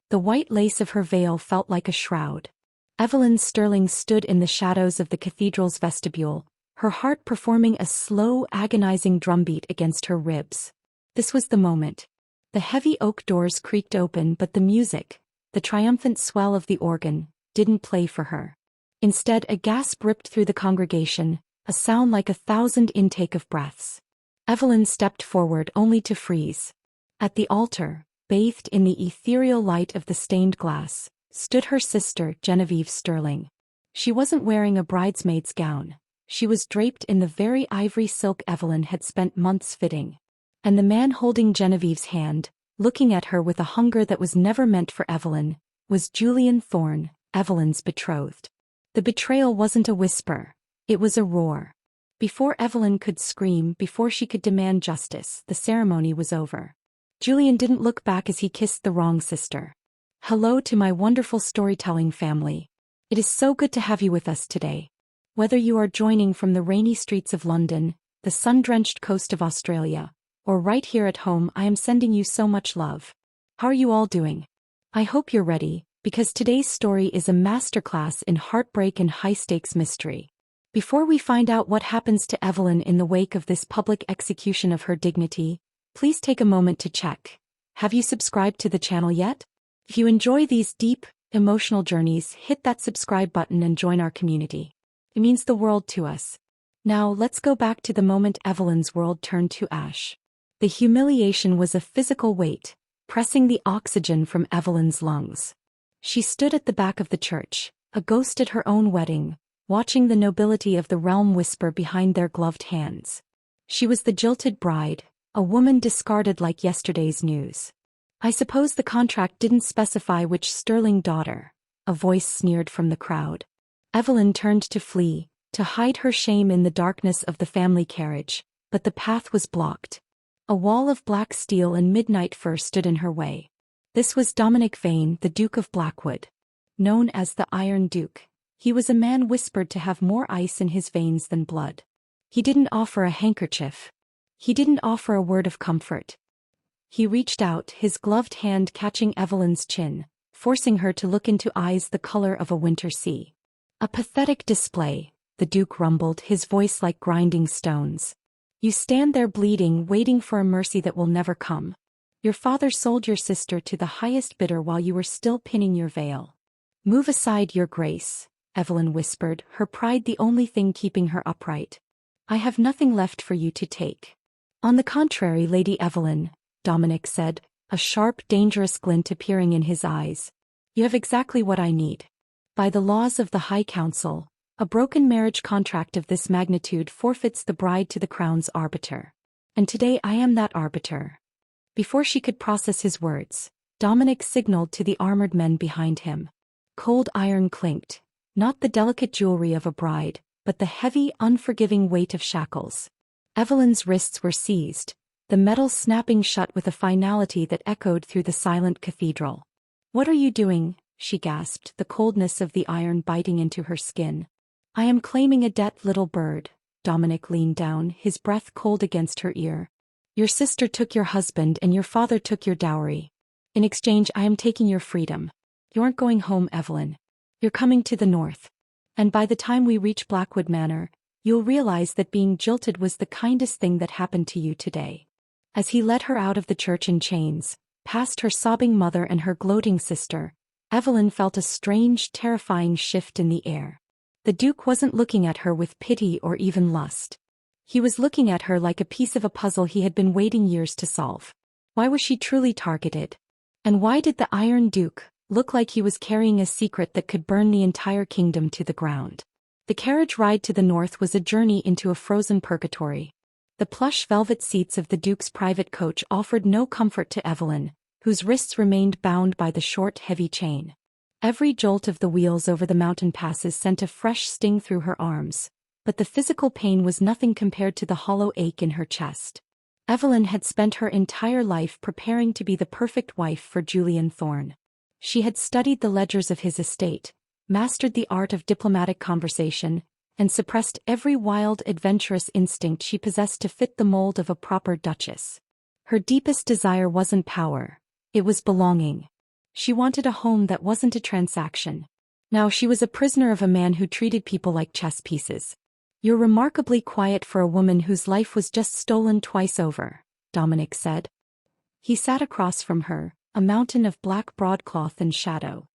The white lace of her veil felt like a shroud. Evelyn Sterling stood in the shadows of the cathedral's vestibule, her heart performing a slow, agonizing drumbeat against her ribs. This was the moment. The heavy oak doors creaked open, but the music, the triumphant swell of the organ, didn't play for her. Instead, a gasp ripped through the congregation, a sound like 1,000 intake of breaths. Evelyn stepped forward only to freeze. At the altar, bathed in the ethereal light of the stained glass, stood her sister, Genevieve Sterling. She wasn't wearing a bridesmaid's gown. She was draped in the very ivory silk Evelyn had spent months fitting. And the man holding Genevieve's hand, looking at her with a hunger that was never meant for Evelyn, was Julian Thorne, Evelyn's betrothed. The betrayal wasn't a whisper. It was a roar. Before Evelyn could scream, before she could demand justice, the ceremony was over. Julian didn't look back as he kissed the wrong sister. Hello to my wonderful storytelling family. It is so good to have you with us today. Whether you are joining from the rainy streets of London, the sun-drenched coast of Australia, or right here at home, I am sending you so much love. How are you all doing? I hope you're ready, because today's story is a masterclass in heartbreak and high-stakes mystery. Before we find out what happens to Evelyn in the wake of this public execution of her dignity, please take a moment to check. Have you subscribed to the channel yet? If you enjoy these deep, emotional journeys, hit that subscribe button and join our community. It means the world to us. Now, let's go back to the moment Evelyn's world turned to ash. The humiliation was a physical weight, pressing the oxygen from Evelyn's lungs. She stood at the back of the church, a ghost at her own wedding, watching the nobility of the realm whisper behind their gloved hands. She was the jilted bride, a woman discarded like yesterday's news. I suppose the contract didn't specify which Sterling daughter, a voice sneered from the crowd. Evelyn turned to flee, to hide her shame in the darkness of the family carriage, but the path was blocked. A wall of black steel and midnight fur stood in her way. This was Dominic Vane, the Duke of Blackwood. Known as the Iron Duke, he was a man whispered to have more ice in his veins than blood. He didn't offer a handkerchief. He didn't offer a word of comfort. He reached out, his gloved hand catching Evelyn's chin, forcing her to look into eyes the color of a winter sea. A pathetic display, the Duke rumbled, his voice like grinding stones. You stand there bleeding, waiting for a mercy that will never come. Your father sold your sister to the highest bidder while you were still pinning your veil. Move aside, your grace, Evelyn whispered, her pride the only thing keeping her upright. I have nothing left for you to take. On the contrary, Lady Evelyn, Dominic said, a sharp, dangerous glint appearing in his eyes. You have exactly what I need. By the laws of the High Council, a broken marriage contract of this magnitude forfeits the bride to the crown's arbiter. And today I am that arbiter. Before she could process his words, Dominic signaled to the armored men behind him. Cold iron clinked, not the delicate jewelry of a bride, but the heavy, unforgiving weight of shackles. Evelyn's wrists were seized, the metal snapping shut with a finality that echoed through the silent cathedral. What are you doing? She gasped, the coldness of the iron biting into her skin. I am claiming a debt, little bird. Dominic leaned down, his breath cold against her ear. Your sister took your husband and your father took your dowry. In exchange, I am taking your freedom. You aren't going home, Evelyn. You're coming to the north. And by the time we reach Blackwood Manor, you'll realize that being jilted was the kindest thing that happened to you today. As he led her out of the church in chains, past her sobbing mother and her gloating sister, Evelyn felt a strange, terrifying shift in the air. The Duke wasn't looking at her with pity or even lust. He was looking at her like a piece of a puzzle he had been waiting years to solve. Why was she truly targeted? And why did the Iron Duke look like he was carrying a secret that could burn the entire kingdom to the ground? The carriage ride to the north was a journey into a frozen purgatory. The plush velvet seats of the Duke's private coach offered no comfort to Evelyn, whose wrists remained bound by the short, heavy chain. Every jolt of the wheels over the mountain passes sent a fresh sting through her arms, but the physical pain was nothing compared to the hollow ache in her chest. Evelyn had spent her entire life preparing to be the perfect wife for Julian Thorne. She had studied the ledgers of his estate, mastered the art of diplomatic conversation, and suppressed every wild, adventurous instinct she possessed to fit the mold of a proper duchess. Her deepest desire wasn't power, it was belonging. She wanted a home that wasn't a transaction. Now she was a prisoner of a man who treated people like chess pieces. "You're remarkably quiet for a woman whose life was just stolen twice over," Dominic said. He sat across from her, a mountain of black broadcloth and shadow.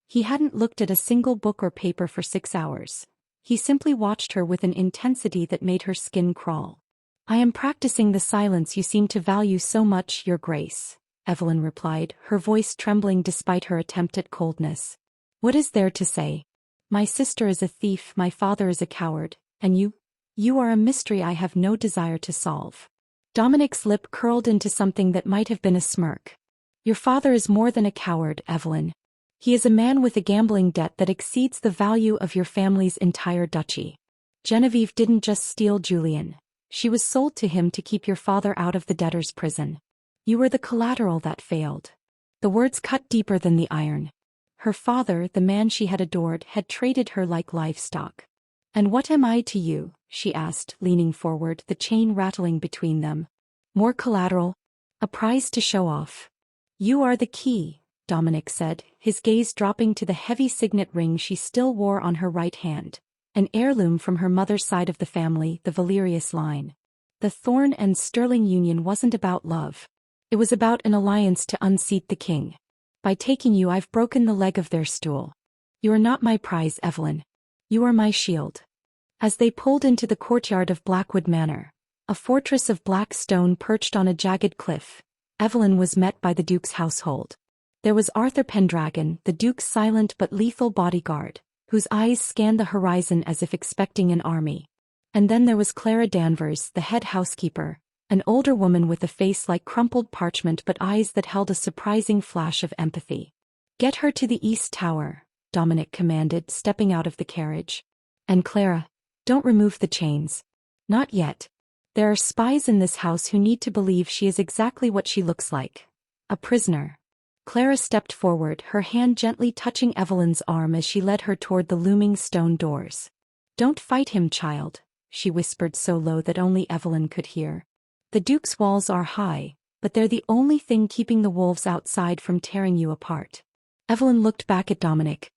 He hadn't looked at a single book or paper for 6 hours. He simply watched her with an intensity that made her skin crawl. "I am practicing the silence you seem to value so much, Your Grace," Evelyn replied, her voice trembling despite her attempt at coldness. "What is there to say? My sister is a thief, my father is a coward, and you are a mystery I have no desire to solve." Dominic's lip curled into something that might have been a smirk. "Your father is more than a coward, Evelyn. He is a man with a gambling debt that exceeds the value of your family's entire duchy. Genevieve didn't just steal Julian. She was sold to him to keep your father out of the debtor's prison. You were the collateral that failed." The words cut deeper than the iron. Her father, the man she had adored, had traded her like livestock. "And what am I to you?" she asked, leaning forward, the chain rattling between them. "More collateral? A prize to show off?" "You are the key," Dominic said, his gaze dropping to the heavy signet ring she still wore on her right hand, an heirloom from her mother's side of the family, the Valerius line. The Thorn and Sterling union wasn't about love. It was about an alliance to unseat the king. "By taking you, I've broken the leg of their stool. You are not my prize, Evelyn. You are my shield." As they pulled into the courtyard of Blackwood Manor, a fortress of black stone perched on a jagged cliff, Evelyn was met by the Duke's household. There was Arthur Pendragon, the Duke's silent but lethal bodyguard, whose eyes scanned the horizon as if expecting an army. And then there was Clara Danvers, the head housekeeper, an older woman with a face like crumpled parchment but eyes that held a surprising flash of empathy. "Get her to the East Tower," Dominic commanded, stepping out of the carriage. "And Clara, don't remove the chains. Not yet. There are spies in this house who need to believe she is exactly what she looks like. A prisoner." Clara stepped forward, her hand gently touching Evelyn's arm as she led her toward the looming stone doors. "Don't fight him, child," she whispered so low that only Evelyn could hear. "The Duke's walls are high, but they're the only thing keeping the wolves outside from tearing you apart." Evelyn looked back at Dominic.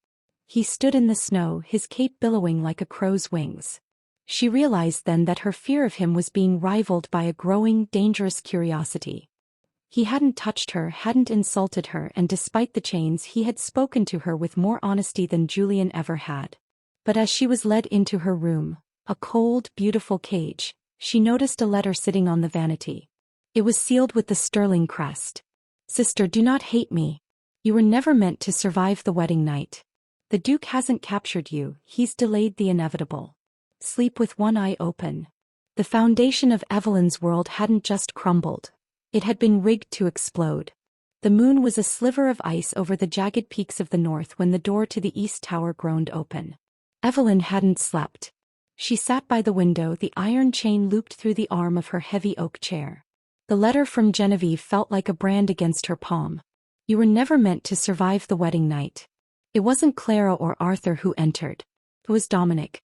He stood in the snow, his cape billowing like a crow's wings. She realized then that her fear of him was being rivaled by a growing, dangerous curiosity. He hadn't touched her, hadn't insulted her, and despite the chains he had spoken to her with more honesty than Julian ever had. But as she was led into her room, a cold, beautiful cage, she noticed a letter sitting on the vanity. It was sealed with the sterling crest. "Sister, do not hate me. You were never meant to survive the wedding night. The Duke hasn't captured you, he's delayed the inevitable. Sleep with one eye open." The foundation of Evelyn's world hadn't just crumbled. It had been rigged to explode. The moon was a sliver of ice over the jagged peaks of the north when the door to the East Tower groaned open. Evelyn hadn't slept. She sat by the window, the iron chain looped through the arm of her heavy oak chair. The letter from Genevieve felt like a brand against her palm. "You were never meant to survive the wedding night." It wasn't Clara or Arthur who entered. It was Dominic.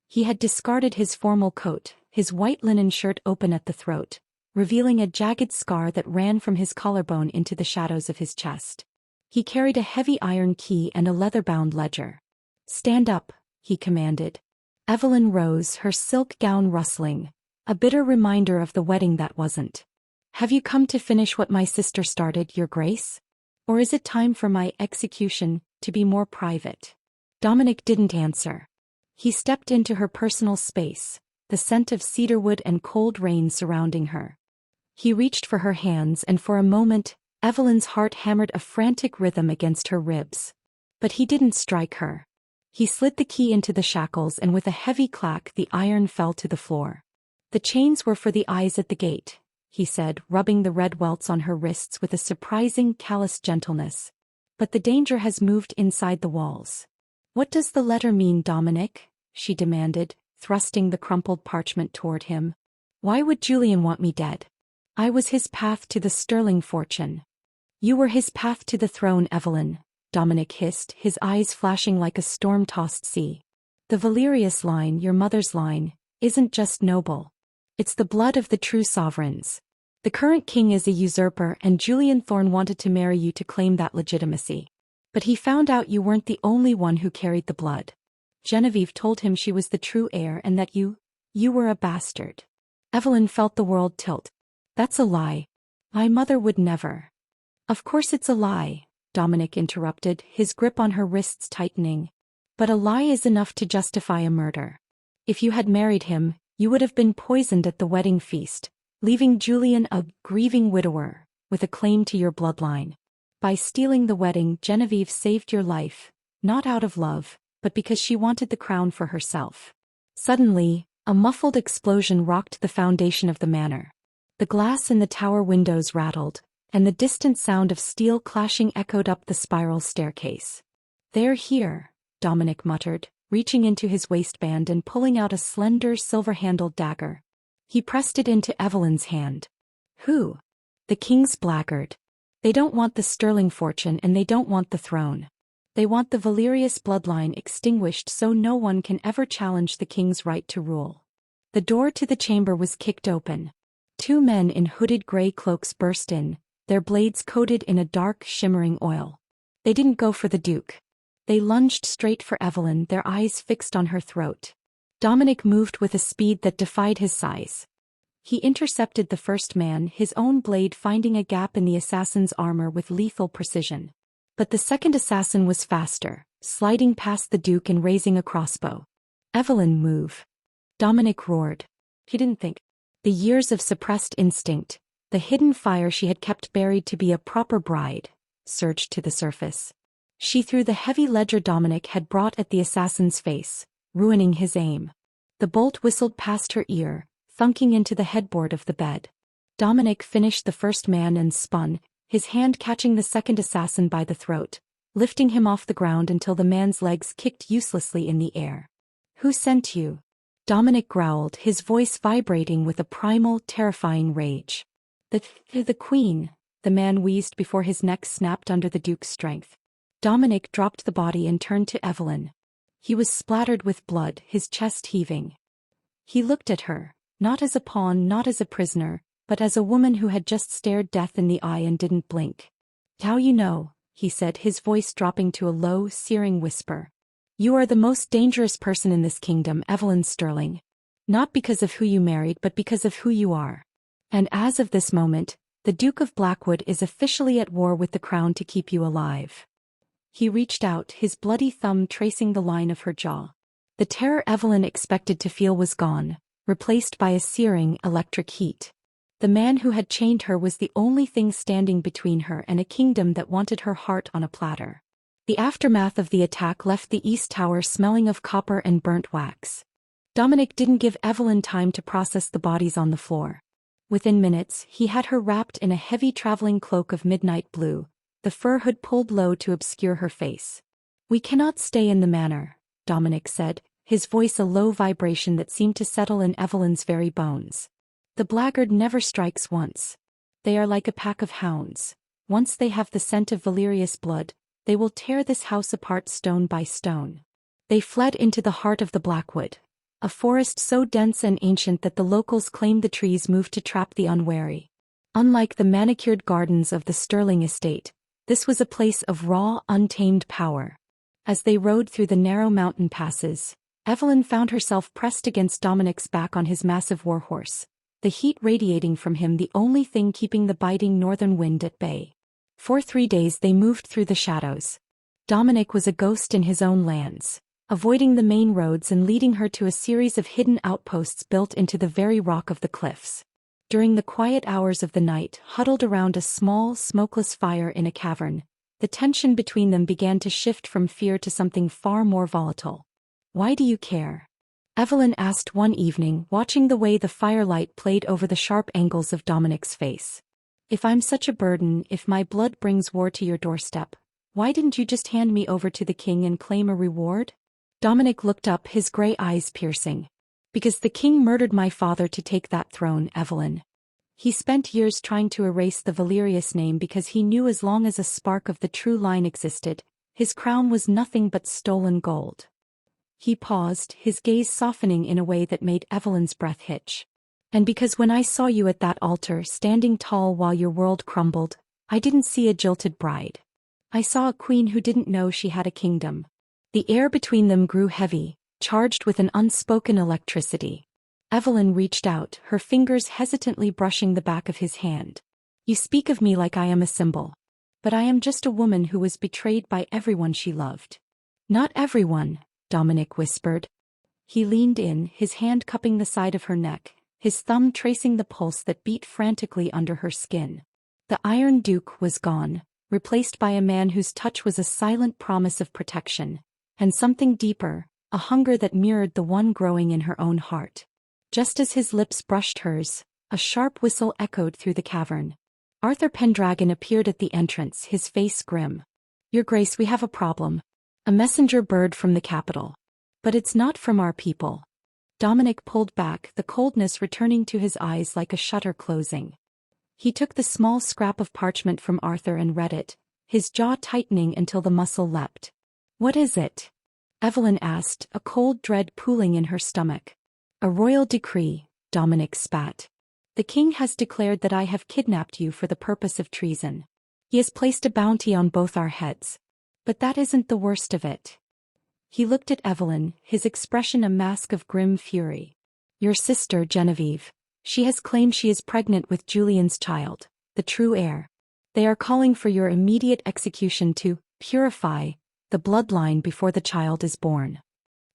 He had discarded his formal coat, his white linen shirt open at the throat, revealing a jagged scar that ran from his collarbone into the shadows of his chest. He carried a heavy iron key and a leather-bound ledger. "Stand up," he commanded. Evelyn rose, her silk gown rustling, a bitter reminder of the wedding that wasn't. "Have you come to finish what my sister started, Your Grace? Or is it time for my execution to be more private?" Dominic didn't answer. He stepped into her personal space, the scent of cedarwood and cold rain surrounding her. He reached for her hands, and for a moment, Evelyn's heart hammered a frantic rhythm against her ribs. But he didn't strike her. He slid the key into the shackles, and with a heavy clack the iron fell to the floor. "The chains were for the eyes at the gate," he said, rubbing the red welts on her wrists with a surprising, callous gentleness. "But the danger has moved inside the walls." "What does the letter mean, Dominic?" she demanded, thrusting the crumpled parchment toward him. "Why would Julian want me dead? I was his path to the sterling fortune." "You were his path to the throne, Evelyn," Dominic hissed, his eyes flashing like a storm-tossed sea. "The Valerius line, your mother's line, isn't just noble. It's the blood of the true sovereigns. The current king is a usurper and Julian Thorne wanted to marry you to claim that legitimacy. But he found out you weren't the only one who carried the blood. Genevieve told him she was the true heir and that you were a bastard. Evelyn felt the world tilt. That's a lie. My mother would never. Of course it's a lie, Dominic interrupted, his grip on her wrists tightening. But a lie is enough to justify a murder. If you had married him, you would have been poisoned at the wedding feast, leaving Julian a grieving widower, with a claim to your bloodline. By stealing the wedding, Genevieve saved your life, not out of love, but because she wanted the crown for herself. Suddenly, a muffled explosion rocked the foundation of the manor. The glass in the tower windows rattled, and the distant sound of steel clashing echoed up the spiral staircase. "They're here," Dominic muttered, reaching into his waistband and pulling out a slender silver-handled dagger. He pressed it into Evelyn's hand. "Who?" "The king's blackguard. They don't want the sterling fortune and they don't want the throne. They want the Valerius bloodline extinguished so no one can ever challenge the king's right to rule." The door to the chamber was kicked open. Two men in hooded gray cloaks burst in, their blades coated in a dark, shimmering oil. They didn't go for the Duke. They lunged straight for Evelyn, their eyes fixed on her throat. Dominic moved with a speed that defied his size. He intercepted the first man, his own blade finding a gap in the assassin's armor with lethal precision. But the second assassin was faster, sliding past the Duke and raising a crossbow. "Evelyn, move!" Dominic roared. He didn't think. The years of suppressed instinct, the hidden fire she had kept buried to be a proper bride, surged to the surface. She threw the heavy ledger Dominic had brought at the assassin's face, ruining his aim. The bolt whistled past her ear, thunking into the headboard of the bed. Dominic finished the first man and spun, his hand catching the second assassin by the throat, lifting him off the ground until the man's legs kicked uselessly in the air. "Who sent you?" Dominic growled, his voice vibrating with a primal, terrifying rage. The Queen," the man wheezed before his neck snapped under the Duke's strength. Dominic dropped the body and turned to Evelyn. He was splattered with blood, his chest heaving. He looked at her, not as a pawn, not as a prisoner, but as a woman who had just stared death in the eye and didn't blink. "How you know," he said, his voice dropping to a low, searing whisper. "You are the most dangerous person in this kingdom, Evelyn Sterling. Not because of who you married but because of who you are. And as of this moment, the Duke of Blackwood is officially at war with the crown to keep you alive." He reached out, his bloody thumb tracing the line of her jaw. The terror Evelyn expected to feel was gone, replaced by a searing, electric heat. The man who had chained her was the only thing standing between her and a kingdom that wanted her heart on a platter. The aftermath of the attack left the East Tower smelling of copper and burnt wax. Dominic didn't give Evelyn time to process the bodies on the floor. Within minutes, he had her wrapped in a heavy traveling cloak of midnight blue, the fur hood pulled low to obscure her face. "We cannot stay in the manor," Dominic said, his voice a low vibration that seemed to settle in Evelyn's very bones. "The blackguard never strikes once. They are like a pack of hounds. Once they have the scent of Valerius blood, they will tear this house apart stone by stone." They fled into the heart of the Blackwood, a forest so dense and ancient that the locals claimed the trees moved to trap the unwary. Unlike the manicured gardens of the Sterling estate, this was a place of raw, untamed power. As they rode through the narrow mountain passes, Evelyn found herself pressed against Dominic's back on his massive warhorse, the heat radiating from him the only thing keeping the biting northern wind at bay. For 3 days they moved through the shadows. Dominic was a ghost in his own lands, avoiding the main roads and leading her to a series of hidden outposts built into the very rock of the cliffs. During the quiet hours of the night, huddled around a small, smokeless fire in a cavern, the tension between them began to shift from fear to something far more volatile. "Why do you care?" Evelyn asked one evening, watching the way the firelight played over the sharp angles of Dominic's face. "If I'm such a burden, if my blood brings war to your doorstep, why didn't you just hand me over to the king and claim a reward?" Dominic looked up, his gray eyes piercing. "Because the king murdered my father to take that throne, Evelyn. He spent years trying to erase the Valerius name because he knew as long as a spark of the true line existed, his crown was nothing but stolen gold." He paused, his gaze softening in a way that made Evelyn's breath hitch. And because when I saw you at that altar standing tall while your world crumbled, I didn't see a jilted bride. I saw a queen who didn't know she had a kingdom. The air between them grew heavy, charged with an unspoken electricity. Evelyn reached out, her fingers hesitantly brushing the back of his hand. You speak of me like I am a symbol. But I am just a woman who was betrayed by everyone she loved. Not everyone, Dominic whispered. He leaned in, his hand cupping the side of her neck, his thumb tracing the pulse that beat frantically under her skin. The Iron Duke was gone, replaced by a man whose touch was a silent promise of protection, and something deeper, a hunger that mirrored the one growing in her own heart. Just as his lips brushed hers, a sharp whistle echoed through the cavern. Arthur Pendragon appeared at the entrance, his face grim. Your Grace, we have a problem. A messenger bird from the capital. But it's not from our people. Dominic pulled back, the coldness returning to his eyes like a shutter closing. He took the small scrap of parchment from Arthur and read it, his jaw tightening until the muscle leapt. What is it? Evelyn asked, a cold dread pooling in her stomach. A royal decree, Dominic spat. The king has declared that I have kidnapped you for the purpose of treason. He has placed a bounty on both our heads. But that isn't the worst of it. He looked at Evelyn, his expression a mask of grim fury. Your sister, Genevieve. She has claimed she is pregnant with Julian's child, the true heir. They are calling for your immediate execution to purify the bloodline before the child is born.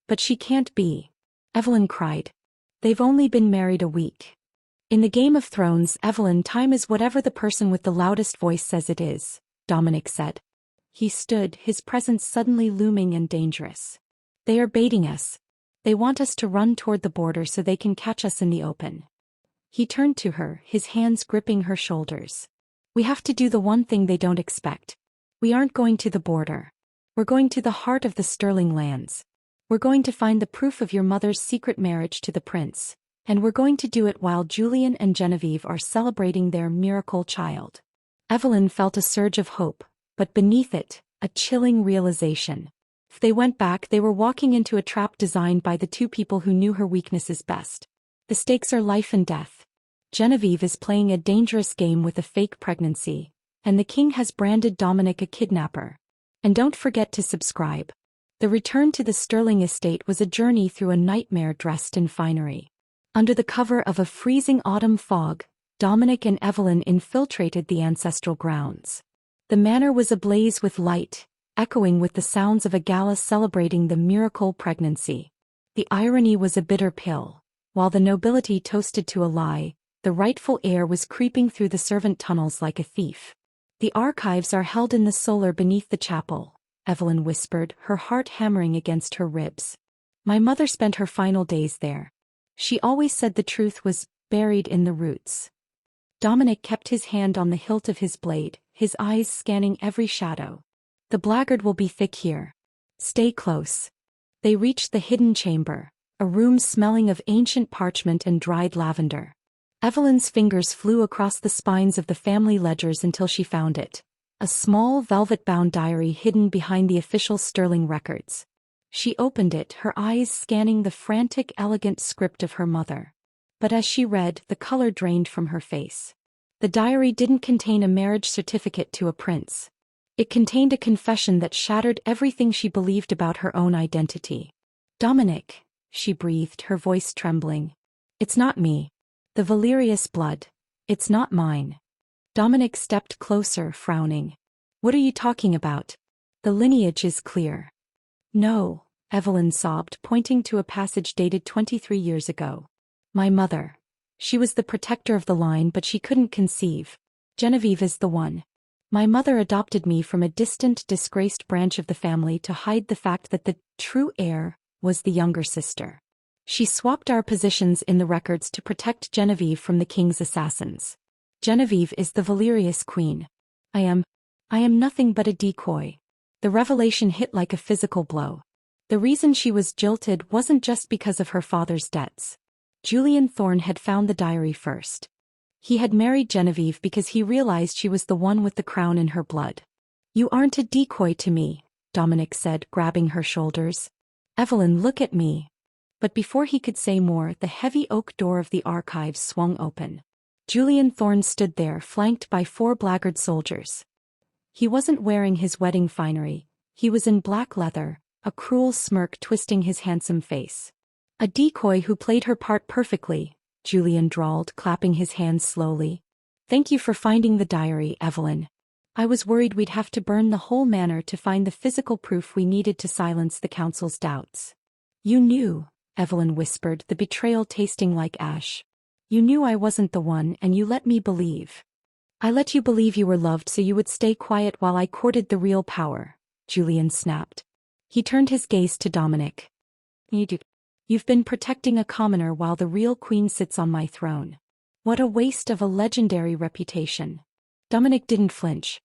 But she can't be. Evelyn cried. They've only been married a week. In the Game of Thrones, Evelyn, time is whatever the person with the loudest voice says it is, Dominic said. He stood, his presence suddenly looming and dangerous. They are baiting us. They want us to run toward the border so they can catch us in the open. He turned to her, his hands gripping her shoulders. We have to do the one thing they don't expect. We aren't going to the border. We're going to the heart of the Sterling lands. We're going to find the proof of your mother's secret marriage to the prince. And we're going to do it while Julian and Genevieve are celebrating their miracle child. Evelyn felt a surge of hope, but beneath it, a chilling realization. If they went back, they were walking into a trap designed by the two people who knew her weaknesses best. The stakes are life and death. Genevieve is playing a dangerous game with a fake pregnancy, and the king has branded Dominic a kidnapper. And don't forget to subscribe. The return to the Sterling estate was a journey through a nightmare dressed in finery. Under the cover of a freezing autumn fog, Dominic and Evelyn infiltrated the ancestral grounds. The manor was ablaze with light, echoing with the sounds of a gala celebrating the miracle pregnancy. The irony was a bitter pill. While the nobility toasted to a lie, the rightful heir was creeping through the servant tunnels like a thief. The archives are held in the solar beneath the chapel, Evelyn whispered, her heart hammering against her ribs. My mother spent her final days there. She always said the truth was buried in the roots. Dominic kept his hand on the hilt of his blade, his eyes scanning every shadow. The blackguard will be thick here. Stay close. They reached the hidden chamber, a room smelling of ancient parchment and dried lavender. Evelyn's fingers flew across the spines of the family ledgers until she found it, a small velvet-bound diary hidden behind the official Sterling records. She opened it, her eyes scanning the frantic, elegant script of her mother. But as she read, the color drained from her face. The diary didn't contain a marriage certificate to a prince. It contained a confession that shattered everything she believed about her own identity. Dominic, she breathed, her voice trembling. It's not me. The Valerius blood. It's not mine. Dominic stepped closer, frowning. What are you talking about? The lineage is clear. No, Evelyn sobbed, pointing to a passage dated 23 years ago. My mother. She was the protector of the line, but she couldn't conceive. Genevieve is the one. My mother adopted me from a distant, disgraced branch of the family to hide the fact that the true heir was the younger sister. She swapped our positions in the records to protect Genevieve from the king's assassins. Genevieve is the Valerius queen. I am nothing but a decoy. The revelation hit like a physical blow. The reason she was jilted wasn't just because of her father's debts. Julian Thorne had found the diary first. He had married Genevieve because he realized she was the one with the crown in her blood. You aren't a decoy to me, Dominic said, grabbing her shoulders. Evelyn, look at me. But before he could say more, the heavy oak door of the archives swung open. Julian Thorne stood there, flanked by 4 blackguard soldiers. He wasn't wearing his wedding finery. He was in black leather, a cruel smirk twisting his handsome face. A decoy who played her part perfectly, Julian drawled, clapping his hands slowly. Thank you for finding the diary, Evelyn. I was worried we'd have to burn the whole manor to find the physical proof we needed to silence the council's doubts. You knew, Evelyn whispered, the betrayal tasting like ash. You knew I wasn't the one, and you let me believe. I let you believe you were loved so you would stay quiet while I courted the real power, Julian snapped. He turned his gaze to Dominic. You've been protecting a commoner while the real queen sits on my throne. What a waste of a legendary reputation. Dominic didn't flinch.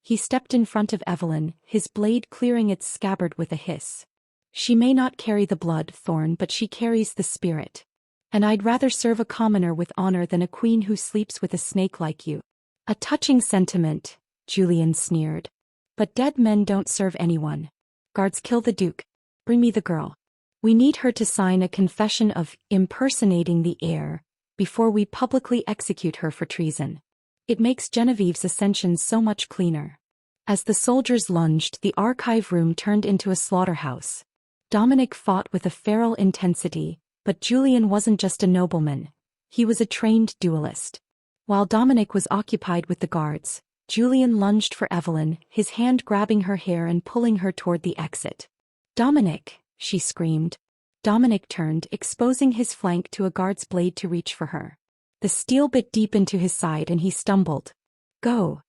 He stepped in front of Evelyn, his blade clearing its scabbard with a hiss. She may not carry the blood, Thorne, but she carries the spirit. And I'd rather serve a commoner with honor than a queen who sleeps with a snake like you. A touching sentiment, Julian sneered. But dead men don't serve anyone. Guards, kill the Duke. Bring me the girl. We need her to sign a confession of impersonating the heir before we publicly execute her for treason. It makes Genevieve's ascension so much cleaner. As the soldiers lunged, the archive room turned into a slaughterhouse. Dominic fought with a feral intensity, but Julian wasn't just a nobleman. He was a trained duelist. While Dominic was occupied with the guards, Julian lunged for Evelyn, his hand grabbing her hair and pulling her toward the exit. Dominic, she screamed. Dominic turned, exposing his flank to a guard's blade to reach for her. The steel bit deep into his side and he stumbled. Go!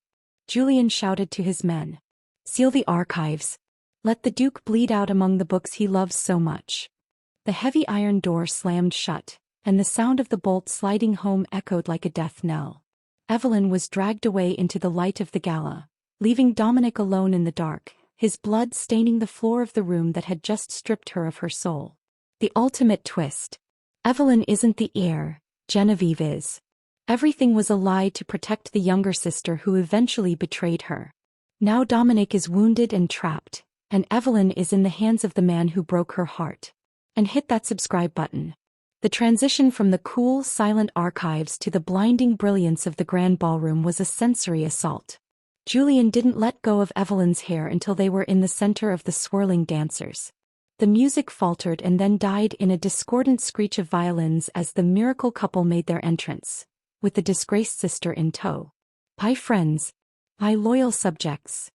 Julian shouted to his men. Seal the archives. Let the Duke bleed out among the books he loves so much. The heavy iron door slammed shut, and the sound of the bolt sliding home echoed like a death knell. Evelyn was dragged away into the light of the gala, leaving Dominic alone in the dark, his blood staining the floor of the room that had just stripped her of her soul. The ultimate twist. Evelyn isn't the heir, Genevieve is. Everything was a lie to protect the younger sister who eventually betrayed her. Now Dominic is wounded and trapped, and Evelyn is in the hands of the man who broke her heart. And hit that subscribe button. The transition from the cool, silent archives to the blinding brilliance of the grand ballroom was a sensory assault. Julian didn't let go of Evelyn's hair until they were in the center of the swirling dancers. The music faltered and then died in a discordant screech of violins as the miracle couple made their entrance, with the disgraced sister in tow. "My friends, my loyal subjects."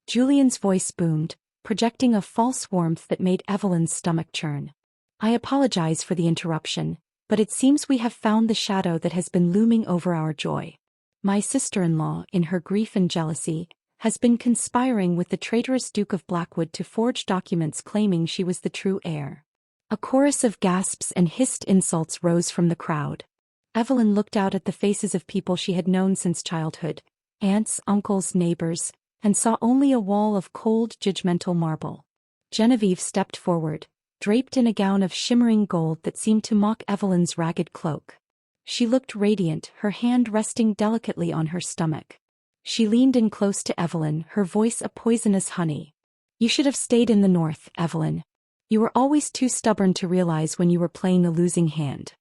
Julian's voice boomed, projecting a false warmth that made Evelyn's stomach churn. "I apologize for the interruption, but it seems we have found the shadow that has been looming over our joy. My sister-in-law, in her grief and jealousy, has been conspiring with the traitorous Duke of Blackwood to forge documents claiming she was the true heir." A chorus of gasps and hissed insults rose from the crowd. Evelyn looked out at the faces of people she had known since childhood, aunts, uncles, neighbors, and saw only a wall of cold, judgmental marble. Genevieve stepped forward, draped in a gown of shimmering gold that seemed to mock Evelyn's ragged cloak. She looked radiant, her hand resting delicately on her stomach. She leaned in close to Evelyn, her voice a poisonous honey. "You should have stayed in the north, Evelyn. You were always too stubborn to realize when you were playing a losing hand."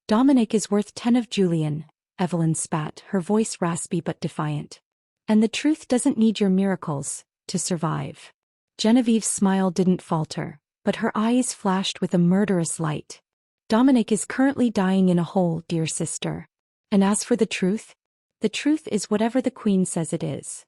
"Dominic is worth 10 of Julian," Evelyn spat, her voice raspy but defiant. "And the truth doesn't need your miracles to survive." Genevieve's smile didn't falter, but her eyes flashed with a murderous light. "Dominic is currently dying in a hole, dear sister. And as for the truth is whatever the Queen says it is."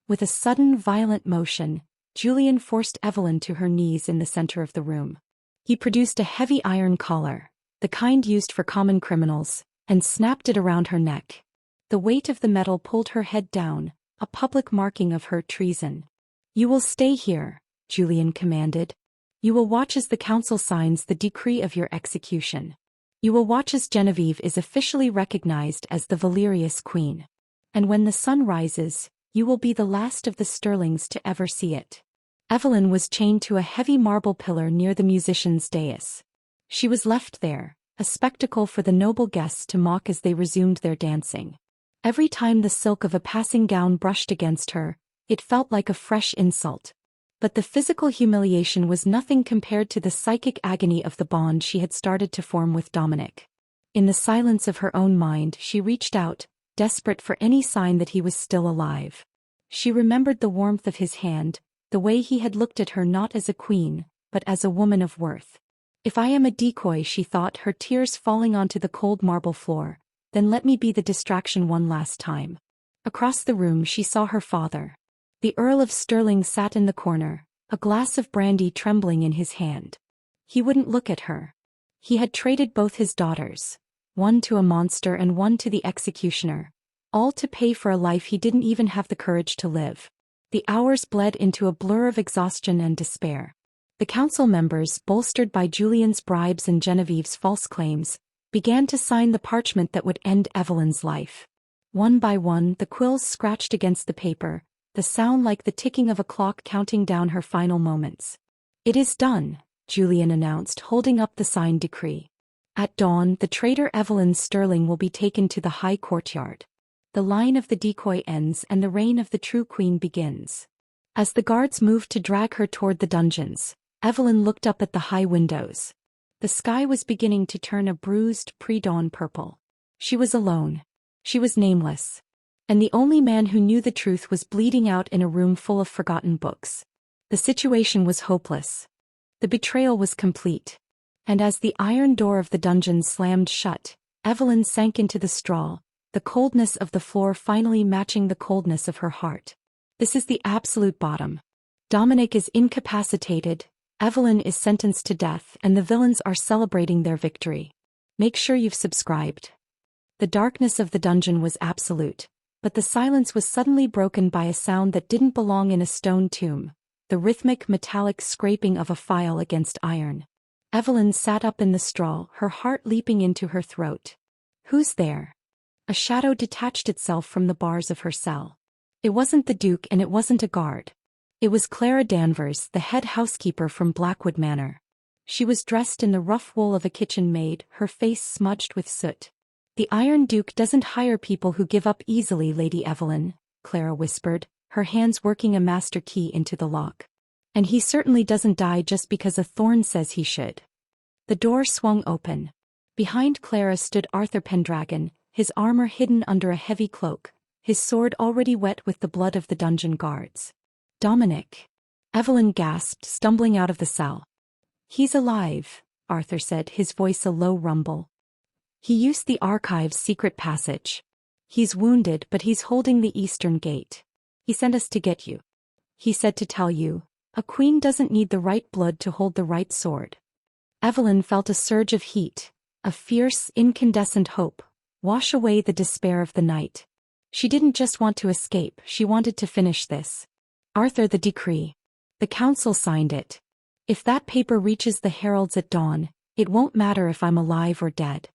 With a sudden, violent motion, Julian forced Evelyn to her knees in the center of the room. He produced a heavy iron collar, the kind used for common criminals, and snapped it around her neck. The weight of the metal pulled her head down, a public marking of her treason. "You will stay here," Julian commanded. "You will watch as the council signs the decree of your execution. You will watch as Genevieve is officially recognized as the Valerius Queen. And when the sun rises, you will be the last of the Sterlings to ever see it." Evelyn was chained to a heavy marble pillar near the musicians' dais. She was left there, a spectacle for the noble guests to mock as they resumed their dancing. Every time the silk of a passing gown brushed against her, it felt like a fresh insult. But the physical humiliation was nothing compared to the psychic agony of the bond she had started to form with Dominic. In the silence of her own mind, she reached out, desperate for any sign that he was still alive. She remembered the warmth of his hand, the way he had looked at her not as a queen, but as a woman of worth. If I am a decoy, she thought, her tears falling onto the cold marble floor, then let me be the distraction one last time. Across the room she saw her father. The Earl of Stirling sat in the corner, a glass of brandy trembling in his hand. He wouldn't look at her. He had traded both his daughters, one to a monster and one to the executioner, all to pay for a life he didn't even have the courage to live. The hours bled into a blur of exhaustion and despair. The council members, bolstered by Julian's bribes and Genevieve's false claims, began to sign the parchment that would end Evelyn's life. One by one, the quills scratched against the paper, the sound like the ticking of a clock counting down her final moments. "It is done," Julian announced, holding up the signed decree. "At dawn, the traitor Evelyn Stirling will be taken to the high courtyard. The line of the decoy ends and the reign of the true queen begins." As the guards moved to drag her toward the dungeons, Evelyn looked up at the high windows. The sky was beginning to turn a bruised, pre-dawn purple. She was alone. She was nameless. And the only man who knew the truth was bleeding out in a room full of forgotten books. The situation was hopeless. The betrayal was complete. And as the iron door of the dungeon slammed shut, Evelyn sank into the straw, the coldness of the floor finally matching the coldness of her heart. This is the absolute bottom. Dominic is incapacitated, Evelyn is sentenced to death, and the villains are celebrating their victory. Make sure you've subscribed. The darkness of the dungeon was absolute, but the silence was suddenly broken by a sound that didn't belong in a stone tomb, the rhythmic metallic scraping of a file against iron. Evelyn sat up in the straw, her heart leaping into her throat. "Who's there?" A shadow detached itself from the bars of her cell. It wasn't the Duke and it wasn't a guard. It was Clara Danvers, the head housekeeper from Blackwood Manor. She was dressed in the rough wool of a kitchen maid, her face smudged with soot. "The Iron Duke doesn't hire people who give up easily, Lady Evelyn," Clara whispered, her hands working a master key into the lock. "And he certainly doesn't die just because a thorn says he should." The door swung open. Behind Clara stood Arthur Pendragon, his armor hidden under a heavy cloak, his sword already wet with the blood of the dungeon guards. "Dominic," Evelyn gasped, stumbling out of the cell. "He's alive," Arthur said, his voice a low rumble. "He used the archive's secret passage. He's wounded, but he's holding the eastern gate. He sent us to get you. He said to tell you, a queen doesn't need the right blood to hold the right sword." Evelyn felt a surge of heat, a fierce, incandescent hope, wash away the despair of the night. She didn't just want to escape, she wanted to finish this. "Arthur, the decree. The council signed it. If that paper reaches the heralds at dawn, it won't matter if I'm alive or dead.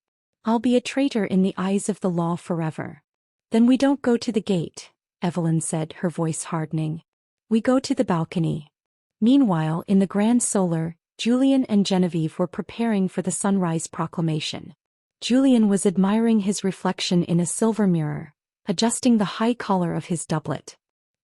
I'll be a traitor in the eyes of the law forever." "Then we don't go to the gate," Evelyn said, her voice hardening. "We go to the balcony." Meanwhile, in the Grand Solar, Julian and Genevieve were preparing for the sunrise proclamation. Julian was admiring his reflection in a silver mirror, adjusting the high collar of his doublet.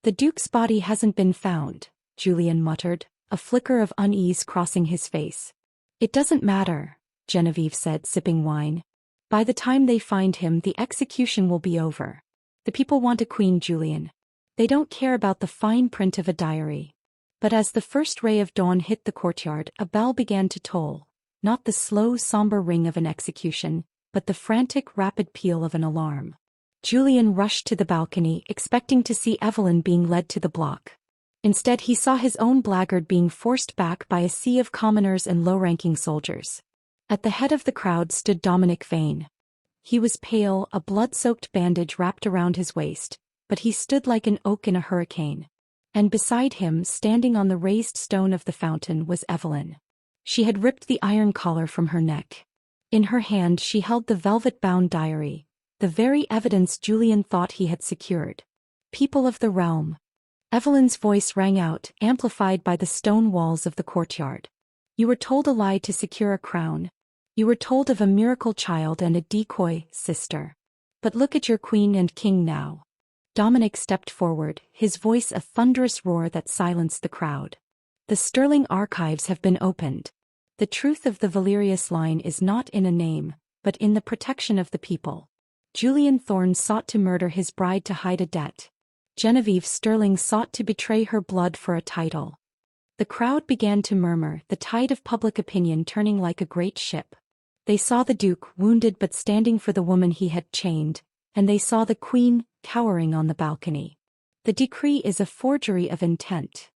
"The Duke's body hasn't been found," Julian muttered, a flicker of unease crossing his face. "It doesn't matter," Genevieve said, sipping wine. "By the time they find him, the execution will be over. The people want a queen, Julian. They don't care about the fine print of a diary." But as the first ray of dawn hit the courtyard, a bell began to toll, not the slow, somber ring of an execution, but the frantic, rapid peal of an alarm. Julian rushed to the balcony, expecting to see Evelyn being led to the block. Instead, he saw his own blackguard being forced back by a sea of commoners and low-ranking soldiers. At the head of the crowd stood Dominic Vane. He was pale, a blood-soaked bandage wrapped around his waist, but he stood like an oak in a hurricane. And beside him, standing on the raised stone of the fountain, was Evelyn. She had ripped the iron collar from her neck. In her hand she held the velvet-bound diary, the very evidence Julian thought he had secured. "People of the realm." Evelyn's voice rang out, amplified by the stone walls of the courtyard. "You were told a lie to secure a crown. You were told of a miracle child and a decoy sister. But look at your queen and king now." Dominic stepped forward, his voice a thunderous roar that silenced the crowd. The Sterling archives have been opened. The truth of the Valerius line is not in a name, but in the protection of the people. Julian Thorne sought to murder his bride to hide a debt. Genevieve Sterling sought to betray her blood for a title. The crowd began to murmur, the tide of public opinion turning like a great ship. They saw the Duke wounded but standing for the woman he had chained, and they saw the Queen cowering on the balcony. The decree is a forgery of intent.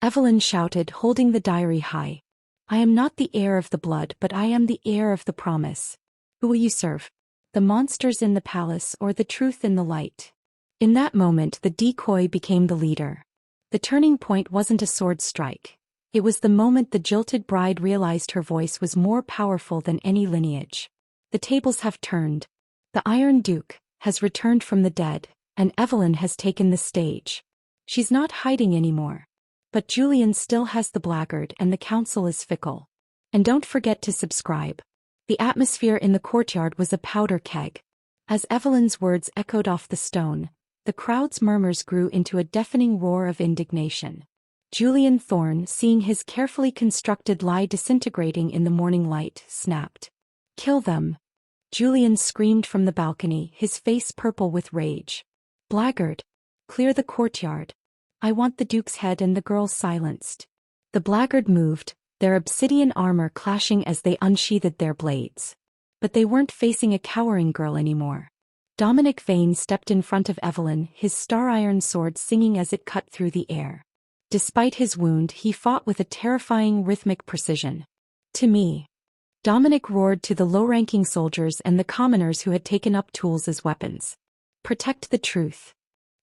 Evelyn shouted, holding the diary high. I am not the heir of the blood, but I am the heir of the promise. Who will you serve? The monsters in the palace or the truth in the light? In that moment the decoy became the leader. The turning point wasn't a sword strike. It was the moment the jilted bride realized her voice was more powerful than any lineage. The tables have turned. The Iron Duke has returned from the dead, and Evelyn has taken the stage. She's not hiding anymore. But Julian still has the blackguard and the council is fickle. And don't forget to subscribe. The atmosphere in the courtyard was a powder keg. As Evelyn's words echoed off the stone, the crowd's murmurs grew into a deafening roar of indignation. Julian Thorne, seeing his carefully constructed lie disintegrating in the morning light, snapped. Kill them! Julian screamed from the balcony, his face purple with rage. Blackguard! Clear the courtyard! I want the Duke's head and the girls silenced. The blackguard moved, their obsidian armor clashing as they unsheathed their blades. But they weren't facing a cowering girl anymore. Dominic Vane stepped in front of Evelyn, his star-iron sword singing as it cut through the air. Despite his wound, he fought with a terrifying rhythmic precision. To me. Dominic roared to the low-ranking soldiers and the commoners who had taken up tools as weapons. Protect the truth.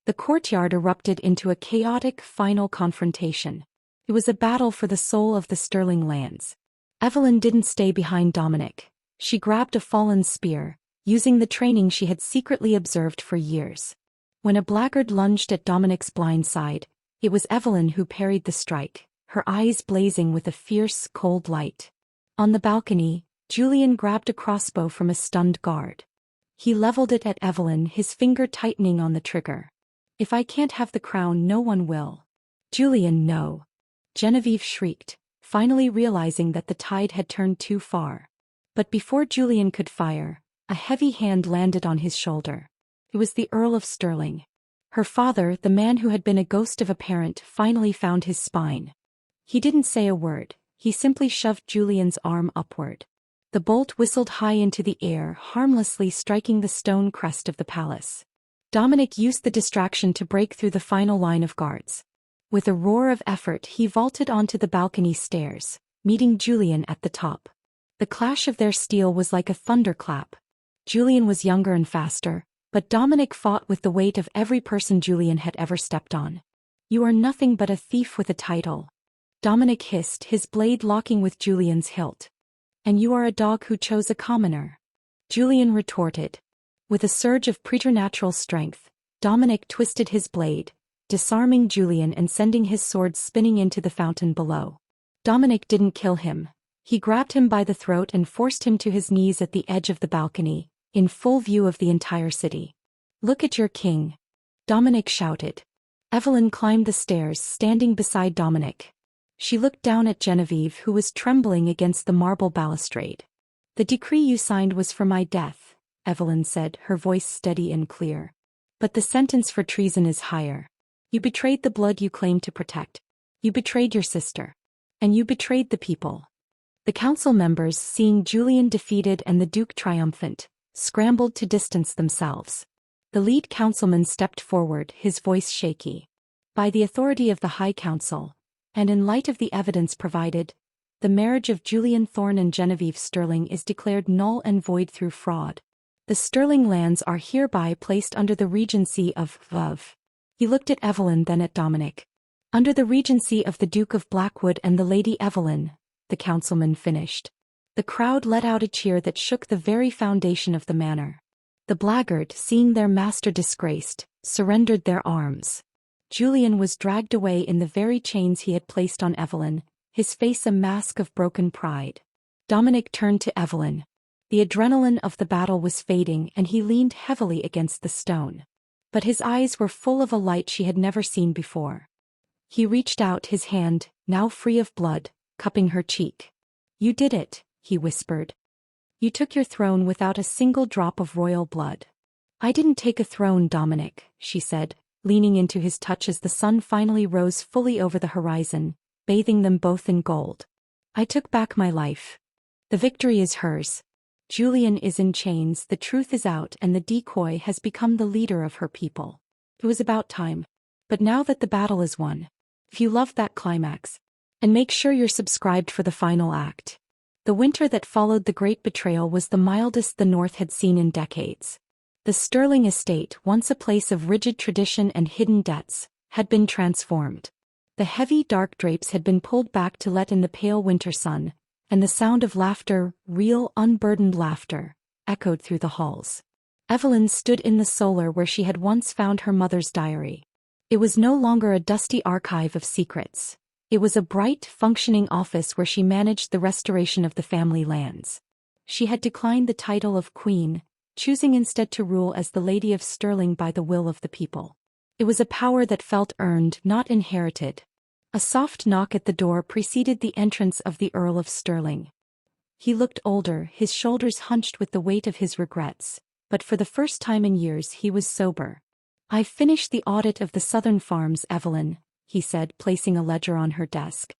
The courtyard erupted into a chaotic, final confrontation. It was a battle for the soul of the Sterling lands. Evelyn didn't stay behind Dominic. She grabbed a fallen spear, using the training she had secretly observed for years. When a blackguard lunged at Dominic's blind side, it was Evelyn who parried the strike, her eyes blazing with a fierce, cold light. On the balcony, Julian grabbed a crossbow from a stunned guard. He leveled it at Evelyn, his finger tightening on the trigger. If I can't have the crown, no one will. Julian, no. Genevieve shrieked, finally realizing that the tide had turned too far. But before Julian could fire, a heavy hand landed on his shoulder. It was the Earl of Sterling. Her father, the man who had been a ghost of a parent, finally found his spine. He didn't say a word, he simply shoved Julian's arm upward. The bolt whistled high into the air, harmlessly striking the stone crest of the palace. Dominic used the distraction to break through the final line of guards. With a roar of effort, he vaulted onto the balcony stairs, meeting Julian at the top. The clash of their steel was like a thunderclap. Julian was younger and faster, but Dominic fought with the weight of every person Julian had ever stepped on. You are nothing but a thief with a title. Dominic hissed, his blade locking with Julian's hilt. And you are a dog who chose a commoner. Julian retorted. With a surge of preternatural strength, Dominic twisted his blade, disarming Julian and sending his sword spinning into the fountain below. Dominic didn't kill him. He grabbed him by the throat and forced him to his knees at the edge of the balcony, in full view of the entire city. Look at your king. Dominic shouted. Evelyn climbed the stairs, standing beside Dominic. She looked down at Genevieve, who was trembling against the marble balustrade. The decree you signed was for my death, Evelyn said, her voice steady and clear. But the sentence for treason is higher. You betrayed the blood you claimed to protect. You betrayed your sister. And you betrayed the people. The council members, seeing Julian defeated and the Duke triumphant, scrambled to distance themselves. The lead councilman stepped forward, his voice shaky. By the authority of the High Council, and in light of the evidence provided, the marriage of Julian Thorne and Genevieve Sterling is declared null and void through fraud. The Sterling lands are hereby placed under the regency of Love. He looked at Evelyn, then at Dominic. Under the regency of the Duke of Blackwood and the Lady Evelyn, the councilman finished. The crowd let out a cheer that shook the very foundation of the manor. The blackguard, seeing their master disgraced, surrendered their arms. Julian was dragged away in the very chains he had placed on Evelyn, his face a mask of broken pride. Dominic turned to Evelyn. The adrenaline of the battle was fading and he leaned heavily against the stone. But his eyes were full of a light she had never seen before. He reached out his hand, now free of blood, cupping her cheek. You did it, he whispered. You took your throne without a single drop of royal blood. I didn't take a throne, Dominic, she said, leaning into his touch as the sun finally rose fully over the horizon, bathing them both in gold. I took back my life. The victory is hers. Julian is in chains, the truth is out, and the decoy has become the leader of her people. It was about time. But now that the battle is won, if you loved that climax, and make sure you're subscribed for the final act. The winter that followed the Great Betrayal was the mildest the North had seen in decades. The Sterling estate, once a place of rigid tradition and hidden debts, had been transformed. The heavy dark drapes had been pulled back to let in the pale winter sun, and the sound of laughter, real unburdened laughter, echoed through the halls. Evelyn stood in the solar where she had once found her mother's diary. It was no longer a dusty archive of secrets. It was a bright, functioning office where she managed the restoration of the family lands. She had declined the title of queen, choosing instead to rule as the Lady of Sterling by the will of the people. It was a power that felt earned, not inherited. A soft knock at the door preceded the entrance of the Earl of Sterling. He looked older, his shoulders hunched with the weight of his regrets, but for the first time in years he was sober. I've finished the audit of the southern farms, Evelyn, he said, placing a ledger on her desk.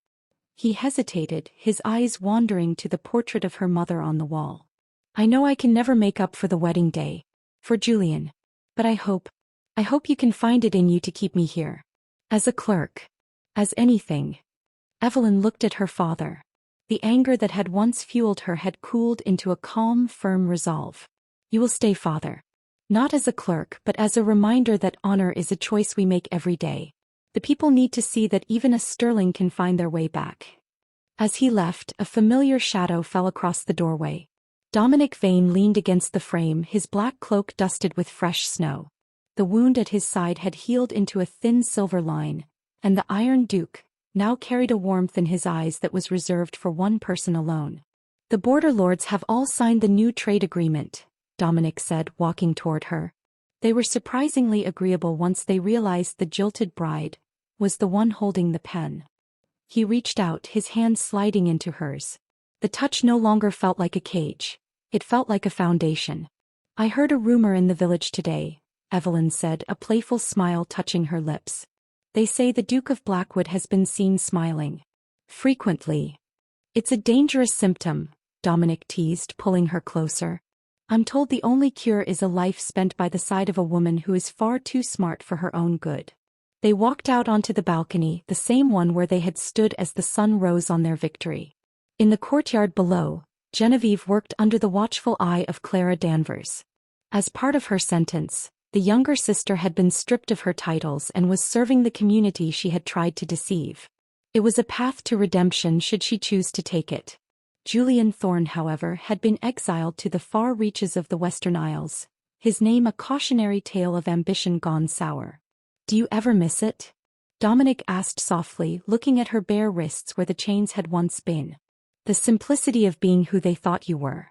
He hesitated, his eyes wandering to the portrait of her mother on the wall. I know I can never make up for the wedding day, for Julian. But I hope you can find it in you to keep me here. As a clerk. As anything. Evelyn looked at her father. The anger that had once fueled her had cooled into a calm, firm resolve. You will stay, father. Not as a clerk, but as a reminder that honor is a choice we make every day. The people need to see that even a Sterling can find their way back. As he left, a familiar shadow fell across the doorway. Dominic Vane leaned against the frame, his black cloak dusted with fresh snow. The wound at his side had healed into a thin silver line, and the Iron Duke now carried a warmth in his eyes that was reserved for one person alone. The border lords have all signed the new trade agreement, Dominic said, walking toward her. They were surprisingly agreeable once they realized the jilted bride was the one holding the pen. He reached out, his hand sliding into hers. The touch no longer felt like a cage. It felt like a foundation. I heard a rumor in the village today, Evelyn said, a playful smile touching her lips. They say the Duke of Blackwood has been seen smiling. Frequently. It's a dangerous symptom, Dominic teased, pulling her closer. I'm told the only cure is a life spent by the side of a woman who is far too smart for her own good. They walked out onto the balcony, the same one where they had stood as the sun rose on their victory. In the courtyard below, Genevieve worked under the watchful eye of Clara Danvers. As part of her sentence, the younger sister had been stripped of her titles and was serving the community she had tried to deceive. It was a path to redemption should she choose to take it. Julian Thorne, however, had been exiled to the far reaches of the Western Isles, his name a cautionary tale of ambition gone sour. Do you ever miss it? Dominic asked softly, looking at her bare wrists where the chains had once been. The simplicity of being who they thought you were.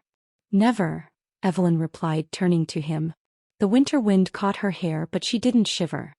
Never, Evelyn replied, turning to him. The winter wind caught her hair, but she didn't shiver.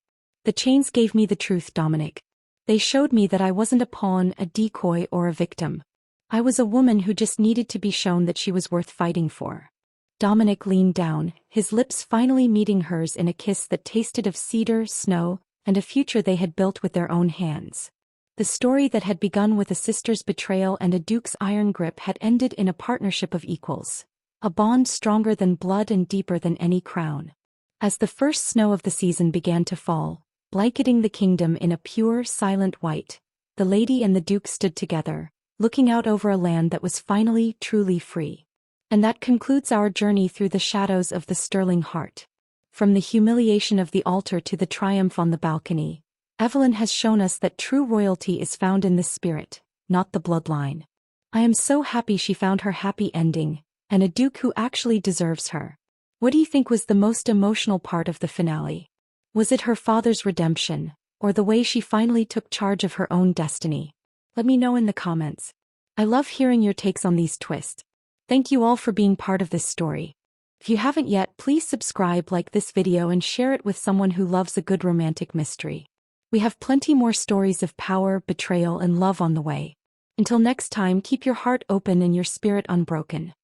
The chains gave me the truth, Dominic. They showed me that I wasn't a pawn, a decoy, or a victim. I was a woman who just needed to be shown that she was worth fighting for. Dominic leaned down, his lips finally meeting hers in a kiss that tasted of cedar, snow, and a future they had built with their own hands. The story that had begun with a sister's betrayal and a duke's iron grip had ended in a partnership of equals. A bond stronger than blood and deeper than any crown. As the first snow of the season began to fall, blanketing the kingdom in a pure, silent white, the lady and the duke stood together, looking out over a land that was finally, truly free. And that concludes our journey through the shadows of the Sterling heart. From the humiliation of the altar to the triumph on the balcony, Evelyn has shown us that true royalty is found in the spirit, not the bloodline. I am so happy she found her happy ending, and a duke who actually deserves her. What do you think was the most emotional part of the finale? Was it her father's redemption, or the way she finally took charge of her own destiny? Let me know in the comments. I love hearing your takes on these twists. Thank you all for being part of this story. If you haven't yet, please subscribe, like this video, and share it with someone who loves a good romantic mystery. We have plenty more stories of power, betrayal, and love on the way. Until next time, keep your heart open and your spirit unbroken.